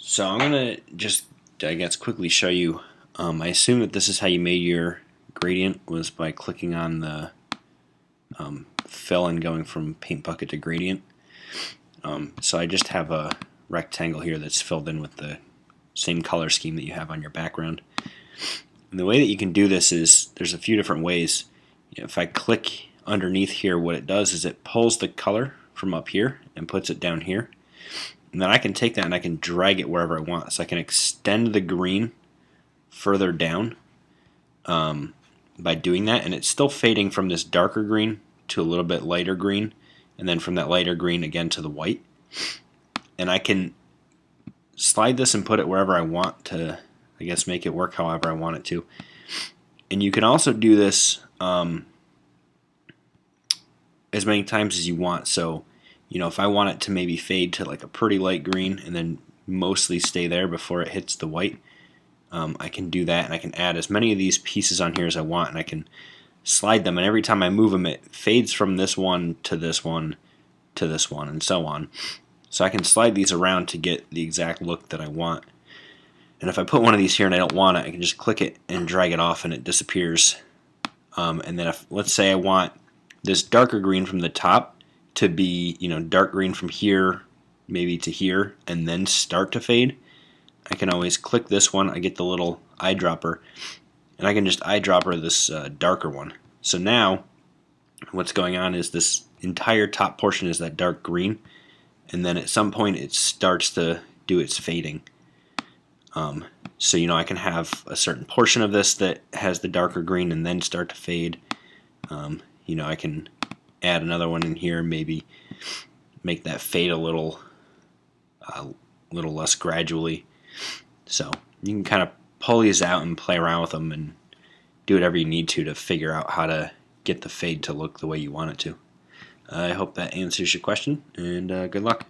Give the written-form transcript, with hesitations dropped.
So I'm gonna just, I guess, quickly show you. I assume that this is how you made your gradient, was by clicking on the fill and going from paint bucket to gradient. So I just have a rectangle here that's filled in with the same color scheme that you have on your background. And the way that you can do this is, there's a few different ways. If I click underneath here, what it does is it pulls the color from up here and puts it down here. And then I can take that and I can drag it wherever I want. So I can extend the green further down by doing that, and it's still fading from this darker green to a little bit lighter green, and then from that lighter green again to the white. And I can slide this and put it wherever I want to, I guess, make it work however I want it to. And you can also do this as many times as you want. So, if I want it to maybe fade to like a pretty light green and then mostly stay there before it hits the white, I can do that, and I can add as many of these pieces on here as I want, and I can slide them, and every time I move them it fades from this one to this one to this one and so on. So I can slide these around to get the exact look that I want. And if I put one of these here and I don't want it, I can just click it and drag it off and it disappears. And then if, let's say I want this darker green from the top to be, dark green from here maybe to here and then start to fade, I can always click this one. I get the little eyedropper, and I can just eyedropper this darker one. So now what's going on is this entire top portion is that dark green, and then at some point it starts to do its fading. So I can have a certain portion of this that has the darker green and then start to fade. I can add another one in here, maybe make that fade a little less gradually. So you can kind of pull these out and play around with them and do whatever you need to figure out how to get the fade to look the way you want it to. I hope that answers your question, and good luck.